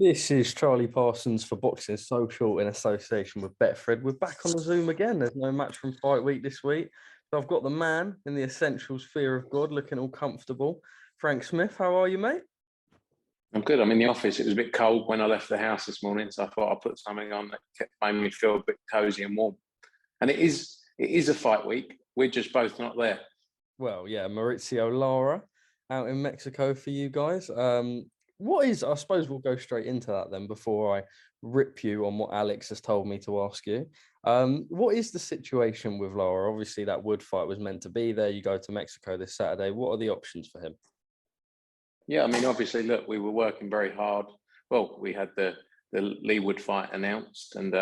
This is Charlie Parsons for Boxing Social in association with Betfred. We're back on the Zoom again. There's no Matchroom fight week this week. So I've got the man in the essentials fear of God looking all comfortable. Frank Smith, how are you, mate? I'm good. I'm in the office. It was a bit cold when I left the house this morning, so I thought I'd put something on that made me feel a bit cosy and warm. And it is a fight week. We're just both not there. Well, yeah, Maurizio Lara out in Mexico for you guys. I suppose we'll go straight into that then before I rip you on what Alex has told me to ask you. What is the situation with Lara? Obviously, that Wood fight was meant to be there. You go to Mexico this Saturday. What are the options for him? Yeah, I mean, obviously, look, we were working very hard. Well, we had the Lee Wood fight announced and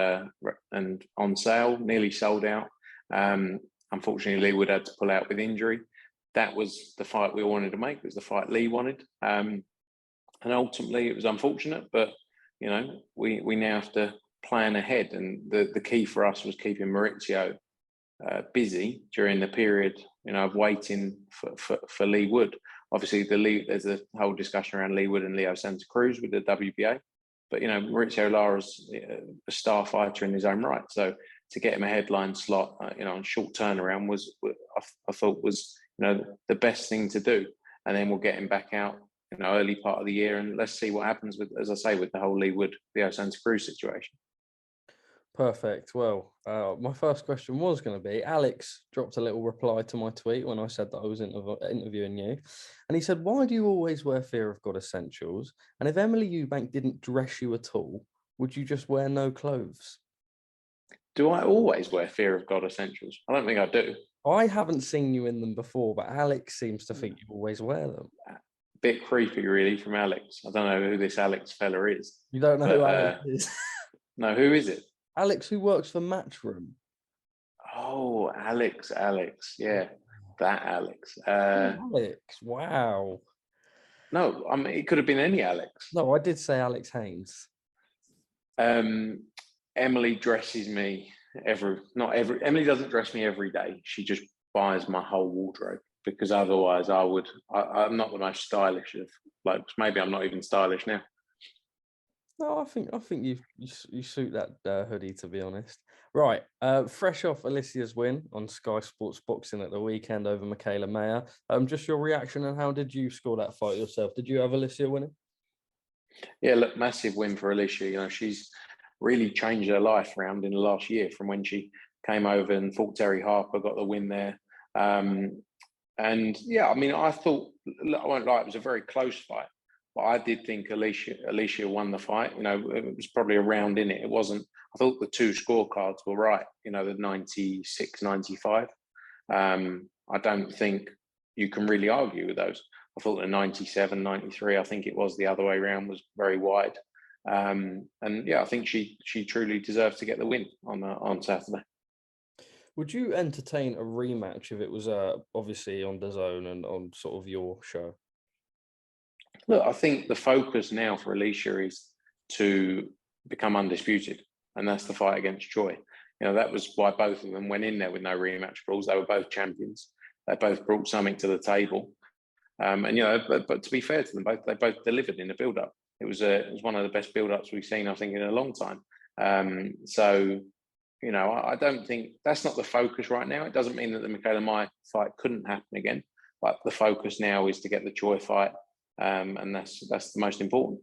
on sale, nearly sold out. Unfortunately, Lee Wood had to pull out with injury. That was the fight we wanted to make. It was the fight Lee wanted. And ultimately, it was unfortunate, but, you know, we now have to plan ahead. And the key for us was keeping Maurizio busy during the period, you know, of waiting for Lee Wood. Obviously, there's a whole discussion around Lee Wood and Leo Santa Cruz with the WBA. But, you know, Maurizio Lara's a star fighter in his own right. So to get him a headline slot, you know, on short turnaround I thought was, you know, the best thing to do. And then we'll get him back out, you know, early part of the year, and let's see what happens with, as I say, with the whole Lee Wood, Leo Santa Cruz situation. Perfect. Well, my first question was going to be, Alex dropped a little reply to my tweet when I said that I was interviewing you. And he said, why do you always wear Fear of God essentials? And if Emily Eubank didn't dress you at all, would you just wear no clothes? Do I always wear Fear of God essentials? I don't think I do. I haven't seen you in them before, but Alex seems to think you always wear them. Bit creepy, really, from Alex. I don't know who this Alex fella is. You don't know who Alex is? No, who is it? Alex, who works for Matchroom. Oh, Alex. Yeah, that Alex. Alex, wow. No, I mean, it could have been any Alex. No, I did say Alex Haynes. Emily dresses me Emily doesn't dress me every day. She just buys my whole wardrobe, because otherwise I'm not the most stylish of blokes. Maybe I'm not even stylish now. No, I think you suit that hoodie, to be honest. Right, fresh off Alicia's win on Sky Sports Boxing at the weekend over Michaela Mayer. Just your reaction, and how did you score that fight yourself? Did you have Alicia winning? Yeah, look, massive win for Alicia. You know, she's really changed her life around in the last year, from when she came over and fought Terry Harper, got the win there. And yeah, I mean, I thought, I won't lie, it was a very close fight. But I did think Alicia won the fight. You know, it was probably a round in it. It wasn't, I thought the two scorecards were right, you know, the 96-95. I don't think you can really argue with those. I thought the 97-93, I think it was the other way around, was very wide. And yeah, I think she truly deserves to get the win on Saturday. Would you entertain a rematch if it was obviously on DAZN and on sort of your show? Look, I think the focus now for Alicia is to become undisputed, and that's the fight against Joy. You know, that was why both of them went in there with no rematch rules. They were both champions. They both brought something to the table. And, you know, but to be fair to them, they both delivered in the build-up. It was one of the best build-ups we've seen, I think, in a long time. So, you know, I don't think that's not the focus right now. It doesn't mean that the Michaela Mayer fight couldn't happen again, but the focus now is to get the Joy fight. And that's the most important.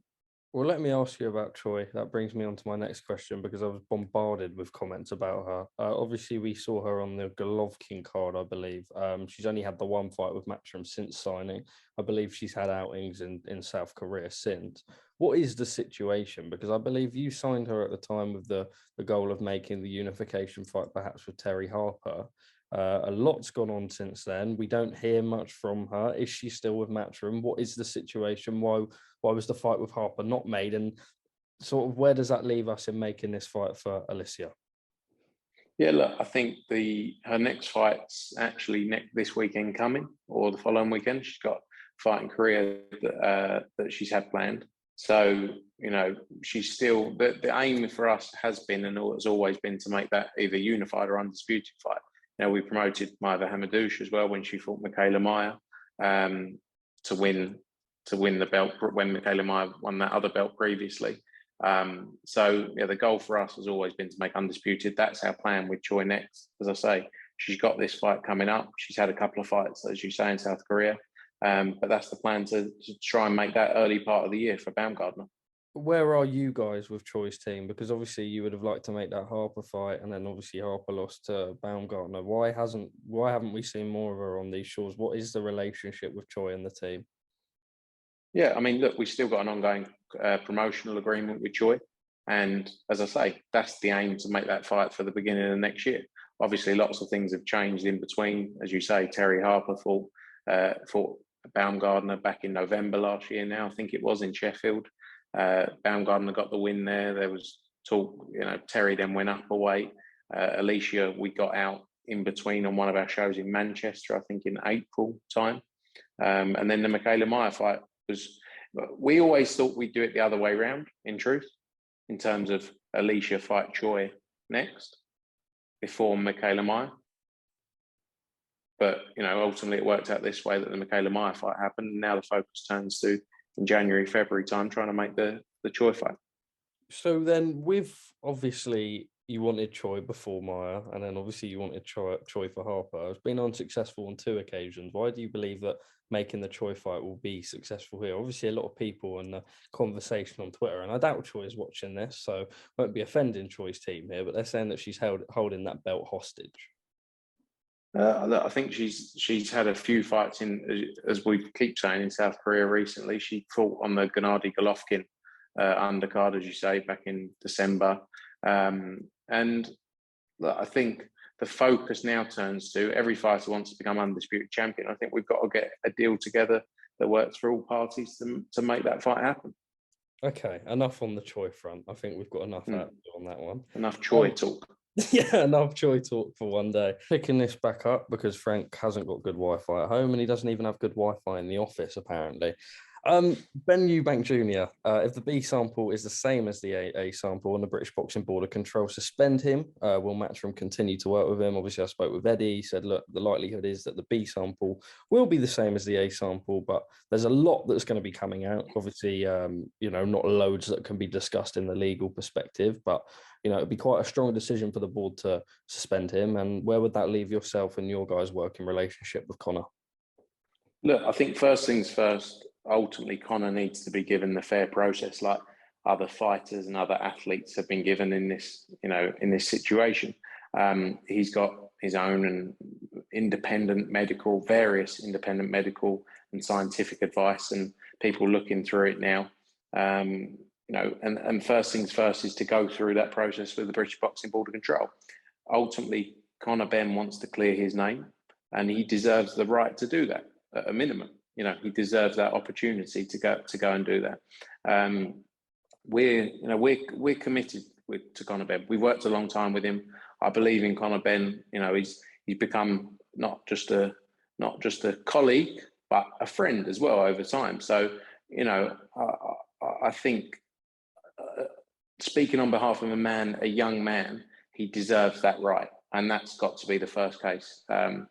Well, let me ask you about Choi. That brings me on to my next question, because I was bombarded with comments about her. Obviously, we saw her on the Golovkin card, I believe. She's only had the one fight with Matchroom since signing. I believe she's had outings in South Korea since. What is the situation? Because I believe you signed her at the time with the goal of making the unification fight, perhaps with Terry Harper. A lot's gone on since then. We don't hear much from her. Is she still with Matchroom? What is the situation? Why was the fight with Harper not made? And sort of where does that leave us in making this fight for Alicia? Yeah, look, I think her next fight's actually this weekend coming, or the following weekend. She's got a fight in Korea that she's had planned. So, you know, she's still, the aim for us has been and has always been to make that either unified or undisputed fight. You know, we promoted Maiva Hamadouche as well when she fought Michaela Mayer to win to win the belt when Michaela Meyer won that other belt previously. So yeah, the goal for us has always been to make undisputed. That's our plan with Choi next. As I say, she's got this fight coming up. She's had a couple of fights, as you say, in South Korea. But that's the plan to try and make that early part of the year for Baumgardner. Where are you guys with Choi's team? Because obviously you would have liked to make that Harper fight, and then obviously Harper lost to Baumgartner. Why haven't we seen more of her on these shores? What is the relationship with Choi and the team? Yeah, I mean, look, we've still got an ongoing promotional agreement with Choi, and as I say, that's the aim, to make that fight for the beginning of next year. Obviously, lots of things have changed in between. As you say, Terry Harper fought Baumgardner back in November last year. Now I think it was in Sheffield. Baumgardner got the win there. There was talk, Terry then went up a weight. Alicia, we got out in between on one of our shows in Manchester, I think in April time. And then the Michaela Meyer fight was, we always thought we'd do it the other way around, in truth, in terms of Alicia fight Choi next before Michaela Meyer. But, ultimately it worked out this way, that the Michaela Meyer fight happened. And now the focus turns to, in January, February time, trying to make the Choi fight. So then, with obviously you wanted Choi before Meyer, and then obviously you wanted Choi for Harper. It's been unsuccessful on 2 occasions. Why do you believe that making the Choi fight will be successful here? Obviously, a lot of people in the conversation on Twitter, and I doubt Choi is watching this, so won't be offending Choi's team here, but they're saying that she's holding that belt hostage. I think she's had a few fights as we keep saying, in South Korea recently. She fought on the Gennady Golovkin undercard, as you say, back in December. And I think the focus now turns to, every fighter wants to become undisputed champion. I think we've got to get a deal together that works for all parties to make that fight happen. Okay, enough on the Choi front. I think we've got enough out on that one. Enough Choi talk. Yeah, enough Choi talk for one day. Picking this back up because Frank hasn't got good Wi-Fi at home, and he doesn't even have good Wi-Fi in the office, apparently. Ben Eubank Jr., if the B sample is the same as the A sample and the British Boxing Board of Control suspend him, will Matchroom continue to work with him? Obviously, I spoke with Eddie. He said, look, the likelihood is that the B sample will be the same as the A sample, but there's a lot that's going to be coming out. Obviously, not loads that can be discussed in the legal perspective, but, it'd be quite a strong decision for the board to suspend him. And where would that leave yourself and your guys' working relationship with Conor? Look, I think first things first, ultimately Conor needs to be given the fair process like other fighters and other athletes have been given in this, in this situation. He's got his own and various independent medical and scientific advice, and people looking through it now. And first things first is to go through that process with the British Boxing Board of Control. Ultimately, Conor Ben wants to clear his name, and he deserves the right to do that at a minimum. He deserves that opportunity to go and do that. We're committed to Conor Ben. We've worked a long time with him. I believe in Conor Ben. He's become not just a colleague, but a friend as well over time. So, I think speaking on behalf of a young man, he deserves that right. And that's got to be the first case. And,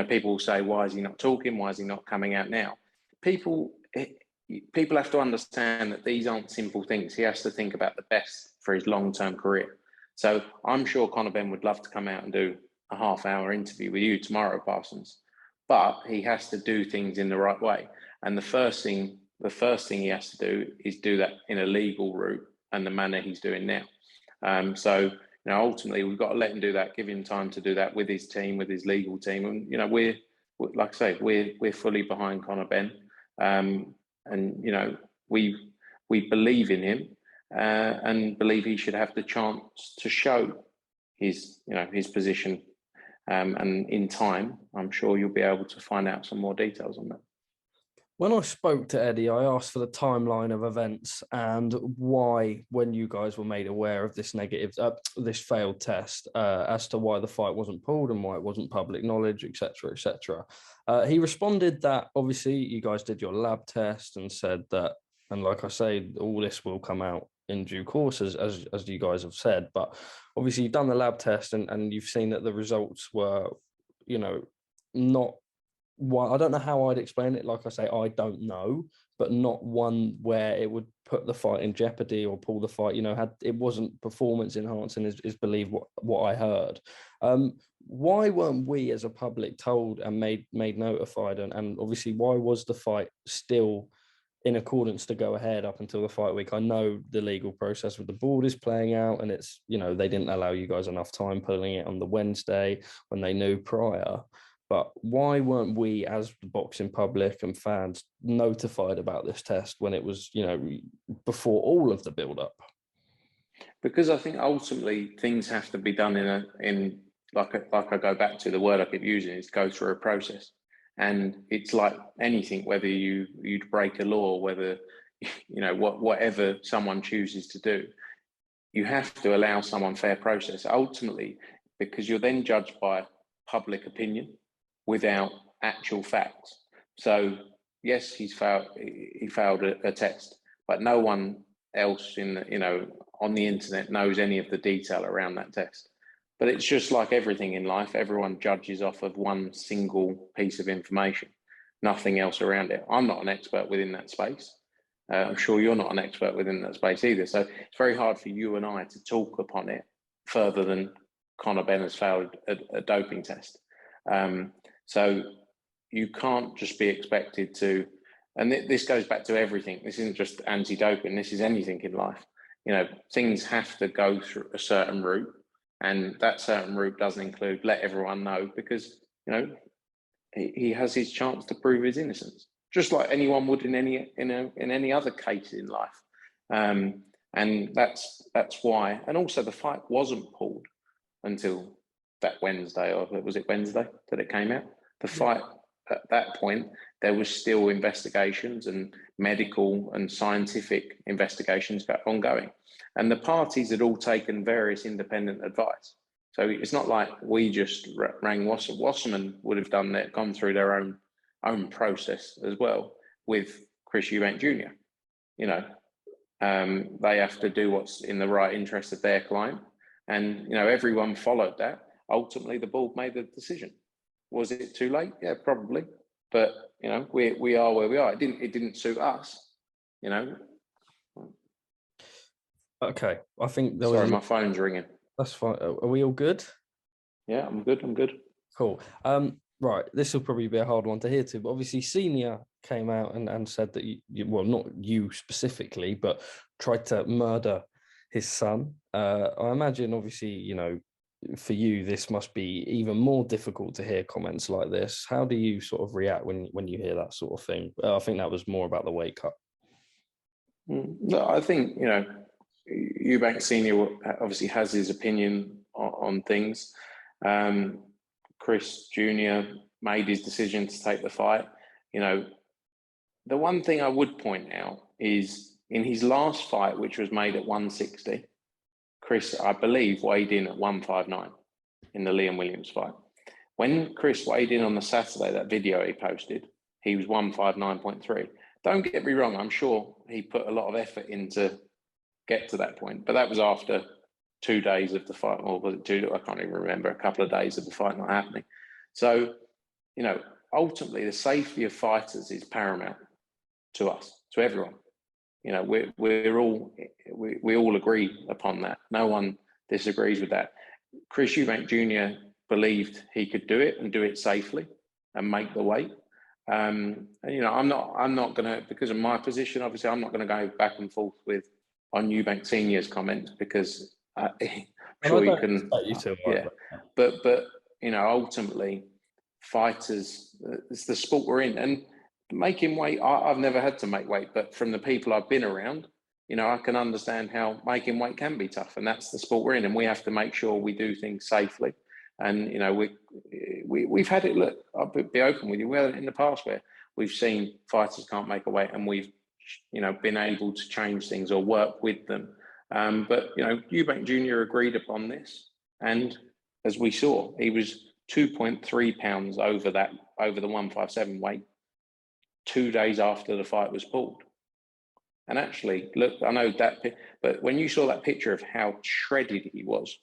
people will say, why is he not talking? Why is he not coming out now? People have to understand that these aren't simple things. He has to think about the best for his long-term career. So I'm sure Conor Ben would love to come out and do a half-hour interview with you tomorrow, Parsons. But he has to do things in the right way. And the first thing he has to do is do that in a legal route and the manner he's doing now. So ultimately, we've got to let him do that, give him time to do that with his team, with his legal team. And, we're like I say, we're fully behind Conor Ben. And, we believe in him and believe he should have the chance to show his position. And in time, I'm sure you'll be able to find out some more details on that. When I spoke to Eddie, I asked for the timeline of events and why, when you guys were made aware of this this failed test, as to why the fight wasn't pulled and why it wasn't public knowledge, etc., etc. He responded that obviously you guys did your lab test and said that, and like I say, all this will come out in due course, as you guys have said. But obviously you've done the lab test and you've seen that the results were, not I don't know how I'd explain it. Like I say, I don't know, but not one where it would put the fight in jeopardy or pull the fight. It wasn't performance enhancing, is believe what I heard. Why weren't we as a public told and made notified? And obviously, why was the fight still in accordance to go ahead up until the fight week? I know the legal process with the board is playing out, and it's, they didn't allow you guys enough time pulling it on the Wednesday when they knew prior. But why weren't we, as the boxing public and fans, notified about this test when it was, before all of the build-up? Because I think ultimately things have to be done in like I go back to the word I keep using, is go through a process. And it's like anything, whether you'd break a law, whether whatever someone chooses to do, you have to allow someone fair process. Ultimately, because you're then judged by public opinion without actual facts. So yes, he failed a test, but no one else on the internet knows any of the detail around that test. But it's just like everything in life, everyone judges off of one single piece of information, nothing else around it. I'm not an expert within that space. I'm sure you're not an expert within that space either. So it's very hard for you and I to talk upon it further than Conor Benn has failed a doping test. So you can't just be expected to, and this goes back to everything. This isn't just anti-doping. This is anything in life. Things have to go through a certain route, and that certain route doesn't include let everyone know, because he has his chance to prove his innocence, just like anyone would in any other case in life. And that's why. And also, the fight wasn't pulled until that Wednesday, or was it Wednesday that it came out? The fight, at that point, there was still investigations and medical and scientific investigations ongoing. And the parties had all taken various independent advice. So it's not like we just rang Wasserman. Wasserman would have gone through their own process as well with Chris Eubank Jr. They have to do what's in the right interest of their client. And, everyone followed that. Ultimately, the board made the decision. Was it too late? Yeah, probably. But, we are where we are. It didn't suit us, Okay, I think Sorry, my phone's ringing. That's fine. Are we all good? Yeah, I'm good. Cool. Right, this will probably be a hard one to hear to, but obviously Senior came out and said that well, not you specifically, but tried to murder his son. I imagine, obviously, for you, this must be even more difficult to hear comments like this. How do you sort of react when you hear that sort of thing? I think that was more about the weight cut. No, I think, Eubank Senior obviously has his opinion on things. Chris Jr. made his decision to take the fight. The one thing I would point out is in his last fight, which was made at 160, Chris, I believe, weighed in at 159 in the Liam Williams fight. When Chris weighed in on the Saturday, that video he posted, he was 159.3. Don't get me wrong, I'm sure he put a lot of effort into get to that point, but that was after 2 days of the fight, or was it 2? I can't even remember, a couple of days of the fight not happening. So, ultimately the safety of fighters is paramount to us, to everyone. We all agree upon that. No one disagrees with that. Chris Eubank Jr. believed he could do it and do it safely and make the weight. And I'm not going to, because of my position, obviously, I'm not going to go back and forth on Eubank Senior's comments, because I'm sure you can. But ultimately, fighters, it's the sport we're in, and making weight. I've never had to make weight, but from the people I've been around, I can understand how making weight can be tough, and that's the sport we're in, and we have to make sure we do things safely. And we've had it. Look, I'll be open with you. We had it in the past where we've seen fighters can't make a weight, and we've been able to change things or work with them. But Eubank Jr. agreed upon this, and as we saw, he was 2.3 pounds over the 157 weight 2 days after the fight was pulled. And actually, look, I know that, but when you saw that picture of how shredded he was,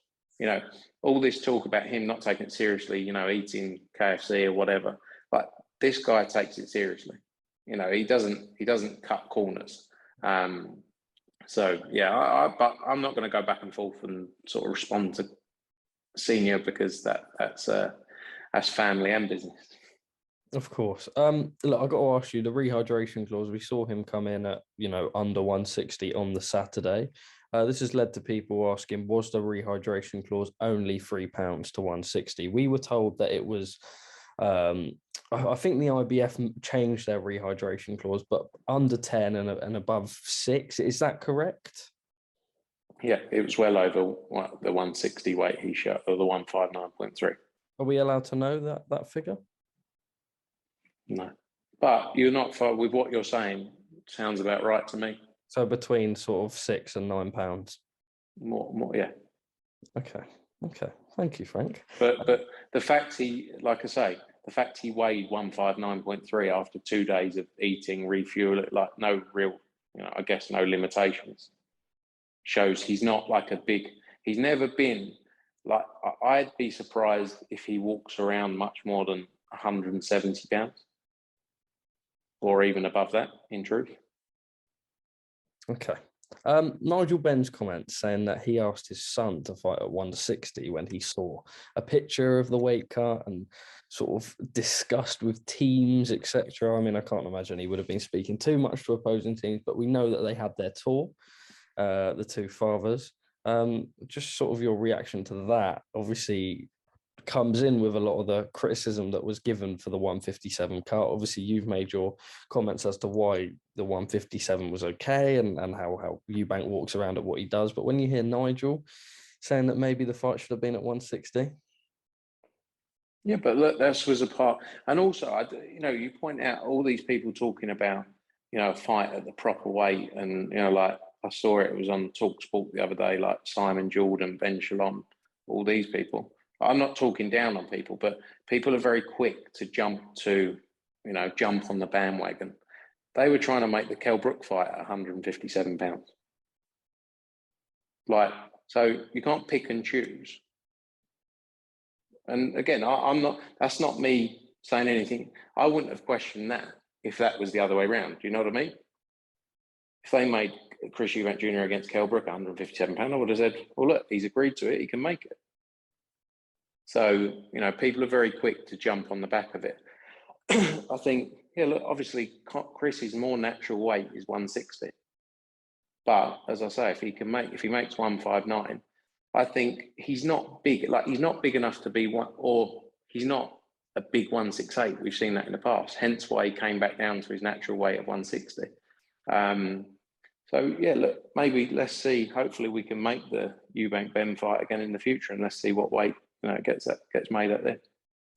all this talk about him not taking it seriously, eating KFC or whatever, but this guy takes it seriously. You know, he doesn't cut corners. So yeah, but I'm not going to go back and forth and sort of respond to Senior, because that's family and business. Of course. Look, I've got to ask you, the rehydration clause, we saw him come in at, under 160 on the Saturday. This has led to people asking, was the rehydration clause only £3 to 160? We were told that it was, I think the IBF changed their rehydration clause, but under 10 and above 6. Is that correct? Yeah, it was well over the 160 weight he shot, or the 159.3. Are we allowed to know that figure? No, but you're not far with what you're saying. Sounds about right to me. So between sort of £6 and £9. More, yeah. Okay. Thank you, Frank. But the fact he weighed 159.3 after 2 days of eating, refuel, like no real, I guess no limitations, shows he's not like he's never been like, I'd be surprised if he walks around much more than 170 pounds. Or even above that, in truth. Okay. Nigel Benn's comments saying that he asked his son to fight at 160 when he saw a picture of the weight cut and sort of discussed with teams, etc. I mean, I can't imagine he would have been speaking too much to opposing teams, but we know that they had their tour, the two fathers. Just sort of your reaction to that. Obviously, comes in with a lot of the criticism that was given for the 157 cut. Obviously, you've made your comments as to why the 157 was okay and how Eubank walks around at what he does. But when you hear Nigel saying that maybe the fight should have been at 160. Yeah, but look, this was a part. And also, you point out all these people talking about, a fight at the proper weight. And, like I saw it was on TalkSport the other day, like Simon Jordan, Ben Shalom, all these people. I'm not talking down on people, but people are very quick to jump on the bandwagon. They were trying to make the Kell Brook fight at 157 pounds. Like, so you can't pick and choose. And again, I'm not, that's not me saying anything. I wouldn't have questioned that if that was the other way around. Do you know what I mean? If they made Chris Eubank Jr. against Kell Brook at 157 pounds, I would have said, well, look, he's agreed to it. He can make it. So, people are very quick to jump on the back of it. I think, look, obviously Chris's more natural weight is 160. But as I say, if he makes 159, I think he's not big. Like, he's not big enough to be one, or he's not a big 168. We've seen that in the past. Hence why he came back down to his natural weight of 160. So yeah, look, maybe let's see. Hopefully we can make the Eubank Ben fight again in the future, and let's see what weight gets made at there.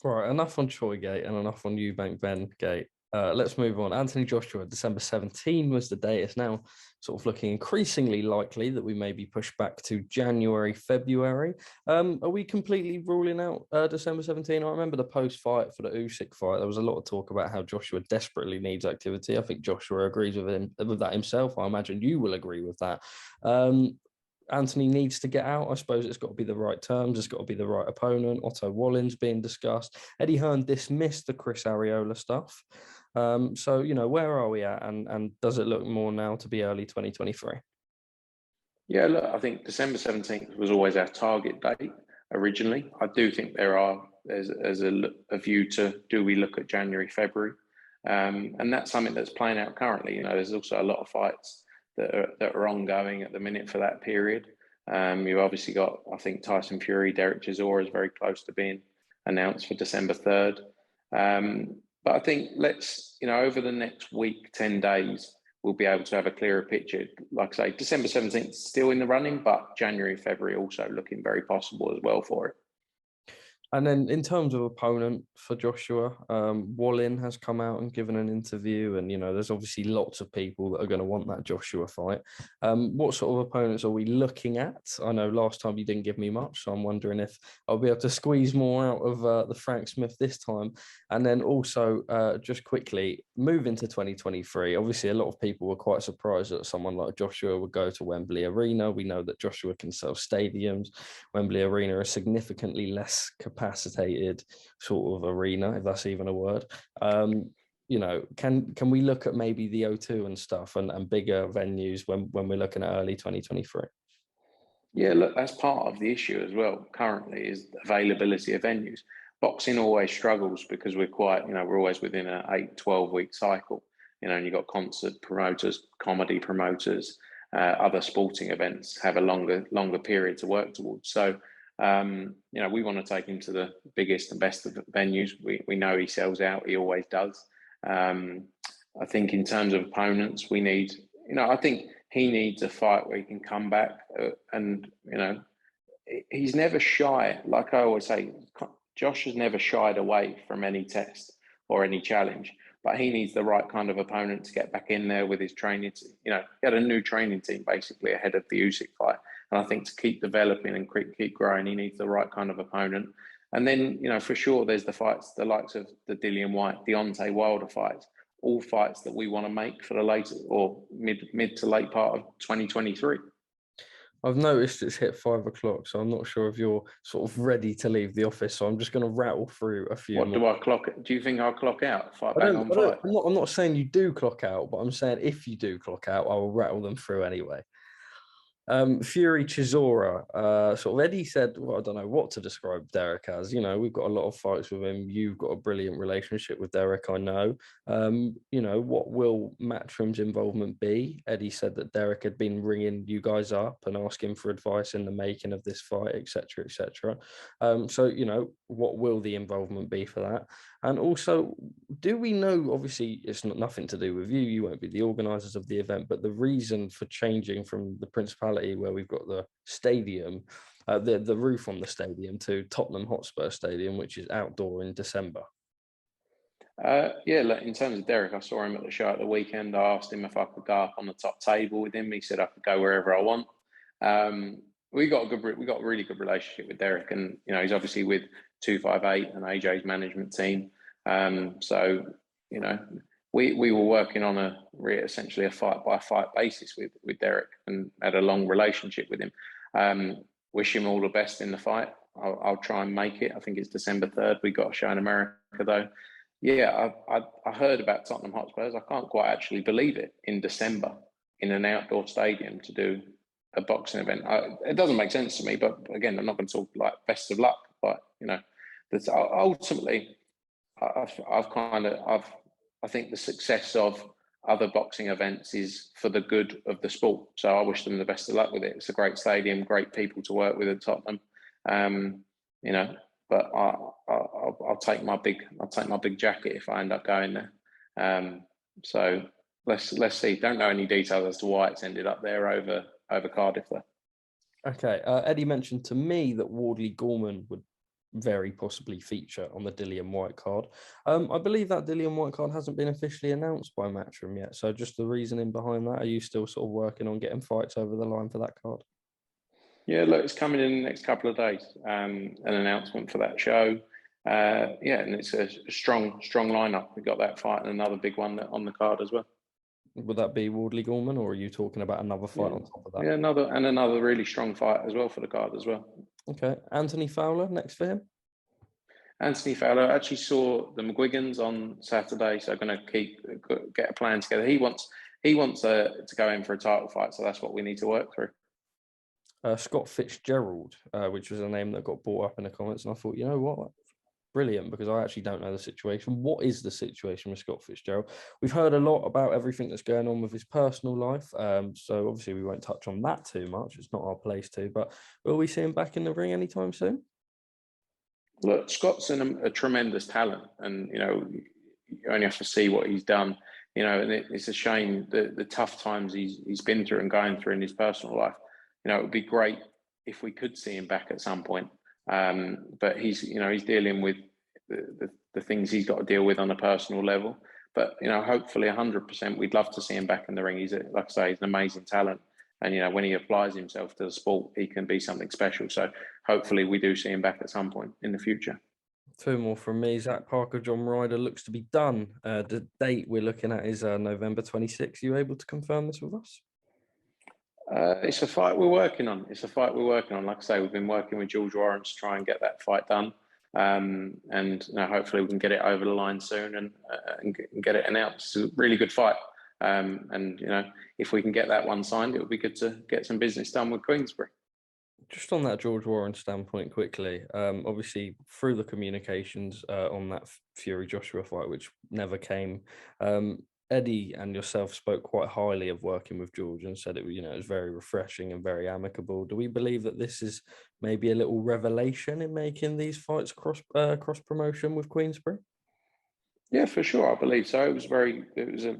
Right, enough on Choi Gate and enough on Eubank Ben Gate. Let's move on. Anthony Joshua, December 17 was the date. It's now sort of looking increasingly likely that we may be pushed back to January, February. Are we completely ruling out December 17? I remember the post-fight for the Usyk fight. There was a lot of talk about how Joshua desperately needs activity. I think Joshua agrees with that himself. I imagine you will agree with that. Anthony needs to get out. I suppose it's got to be the right terms. It's got to be the right opponent. Otto Wallin's being discussed. Eddie Hearn dismissed the Chris Arreola stuff. So, where are we at? And does it look more now to be early 2023? Yeah, look, I think December 17th was always our target date originally. I do think there's a view to, do we look at January, February? And that's something that's playing out currently. There's also a lot of fights that are ongoing at the minute for that period. You've obviously got, I think, Tyson Fury, Derek Chisora is very close to being announced for December 3rd. But I think over the next week, 10 days, we'll be able to have a clearer picture. Like I say, December 17th still in the running, but January, February also looking very possible as well for it. And then in terms of opponent for Joshua, Wallin has come out and given an interview, and there's obviously lots of people that are going to want that Joshua fight. What sort of opponents are we looking at? I know last time you didn't give me much, so I'm wondering if I'll be able to squeeze more out of the Frank Smith this time. And then also, just quickly, move into 2023. Obviously, a lot of people were quite surprised that someone like Joshua would go to Wembley Arena. We know that Joshua can sell stadiums. Wembley Arena is significantly less capacity capacitated sort of arena, if that's even a word. You know, can we look at maybe the O2 and stuff and bigger venues when we're looking at early 2023? Yeah, look, that's part of the issue as well currently is availability of venues. Boxing always struggles because we're quite, we're always within an 8-12 week cycle, and you've got concert promoters, comedy promoters, other sporting events have a longer period to work towards. So, we want to take him to the biggest and best of the venues. We know he sells out. He always does. I think in terms of opponents, we need, I think he needs a fight where he can come back and, he's never shy. Like I always say, Josh has never shied away from any test or any challenge, but he needs the right kind of opponent to get back in there with his training. He had a new training team basically ahead of the Usyk fight. And I think to keep developing and keep growing, he needs the right kind of opponent. And then, for sure, there's the fights, the likes of the Dillian Whyte, Deontay Wilder fights, all fights that we want to make for the later or mid to late part of 2023. I've noticed it's hit 5 o'clock, so I'm not sure if you're sort of ready to leave the office. So I'm just going to rattle through a few. What more. do you think I'll clock out? I'm not saying you do clock out, but I'm saying if you do clock out, I will rattle them through anyway. Fury Chisora, sort of Eddie said, well, I don't know what to describe Derek as. We've got a lot of fights with him. You've got a brilliant relationship with Derek, I know. What will Matchroom's involvement be? Eddie said that Derek had been ringing you guys up and asking for advice in the making of this fight, etc., etc. What will the involvement be for that? And also, do we know, obviously, it's nothing to do with you, you won't be the organisers of the event, but the reason for changing from the Principality, where we've got the stadium, the roof on the stadium, to Tottenham Hotspur Stadium, which is outdoor in December? In terms of Derek, I saw him at the show at the weekend. I asked him if I could go up on the top table with him. He said I could go wherever I want. We got a really good relationship with Derek, and he's obviously with 258 and AJ's management team. We were working on essentially a fight by fight basis with Derek, and had a long relationship with him. Wish him all the best in the fight. I'll try and make it. I think it's December 3rd. We got a show in America though. Yeah, I heard about Tottenham Hotspurs. I can't quite actually believe it in December in an outdoor stadium to do a boxing event. It doesn't make sense to me, but again, I'm not going to talk like best of luck. But that's ultimately, I think the success of other boxing events is for the good of the sport. So I wish them the best of luck with it. It's a great stadium, great people to work with at Tottenham. But I'll take my big jacket if I end up going there. So let's see. Don't know any details as to why it's ended up there over Cardiff though. Okay, Eddie mentioned to me that Wardley Gorman would very possibly feature on the Dillian Whyte card. I believe that Dillian Whyte card hasn't been officially announced by Matchroom yet. So just the reasoning behind that, are you still sort of working on getting fights over the line for that card? Yeah, look, it's coming in the next couple of days. An announcement for that show. And it's a strong lineup. We got that fight and another big one on the card as well. Would that be Wardley Gorman, or are you talking about another fight on top of that? Yeah, another really strong fight as well for the card as well. Okay, Anthony Fowler next for him. Anthony Fowler, actually saw the McGuigans on Saturday, so I'm going to get a plan together. He wants to go in for a title fight, so that's what we need to work through. Scott Fitzgerald, which was a name that got brought up in the comments, and I thought, you know what, brilliant, because I actually don't know the situation. What is the situation with Scott Fitzgerald? We've heard a lot about everything that's going on with his personal life, so obviously we won't touch on that too much. It's not our place to, but will we see him back in the ring anytime soon? Look, Scott's a tremendous talent, and you only have to see what he's done. And it's a shame the tough times he's been through and going through in his personal life. It would be great if we could see him back at some point. But he's dealing with the things he's got to deal with on a personal level. But hopefully 100%, we'd love to see him back in the ring. He's an amazing talent, and when he applies himself to the sport, he can be something special. So hopefully we do see him back at some point in the future. Two more from me. Zach Parker, John Ryder looks to be done. The date we're looking at is November 26th. Are you able to confirm this with us? It's a fight we're working on. Like I say, we've been working with George Warren to try and get that fight done. And hopefully we can get it over the line soon and get it announced. It's a really good fight. And if we can get that one signed, it would be good to get some business done with Queensberry. Just on that George Warren standpoint quickly, obviously through the communications on that Fury Joshua fight, which never came, Eddie and yourself spoke quite highly of working with George and said it was very refreshing and very amicable. Do we believe that this is maybe a little revelation in making these fights cross promotion with Queensberry? Yeah, for sure. I believe so. It was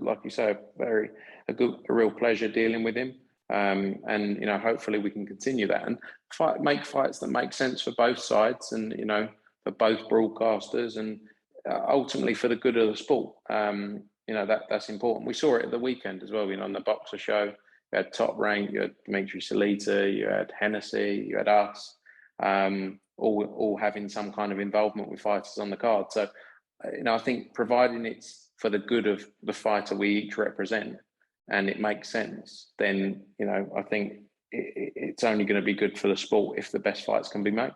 like you say, a real pleasure dealing with him. And hopefully we can continue that and make fights that make sense for both sides, and for both broadcasters, and ultimately for the good of the sport. That's important. We saw it at the weekend as well. On the Boxer show, you had Top Rank, you had Dimitri Salita, you had Hennessy, you had us, all having some kind of involvement with fighters on the card. So, I think providing it's for the good of the fighter we each represent, and it makes sense, then I think it's only going to be good for the sport if the best fights can be made.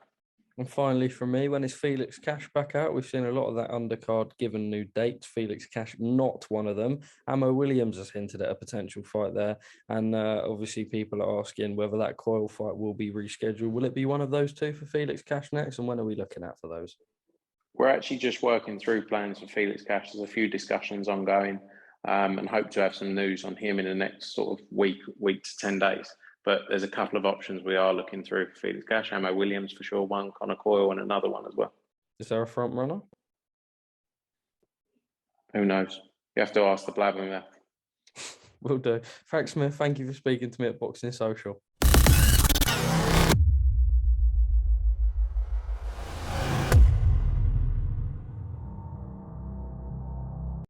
And finally, from me, when is Felix Cash back out? We've seen a lot of that undercard given new dates. Felix Cash, not one of them. Ammo Williams has hinted at a potential fight there. And obviously people are asking whether that Coyle fight will be rescheduled. Will it be one of those two for Felix Cash next? And when are we looking at for those? We're actually just working through plans for Felix Cash. There's a few discussions ongoing, and hope to have some news on him in the next sort of week to 10 days. But there's a couple of options we are looking through for Felix Cash. Ammo Williams for sure, one, Connor Coyle, and another one as well. Is there a front runner? Who knows? You have to ask the blabbermouth. Will do. Frank Smith, thank you for speaking to me at Boxing Social.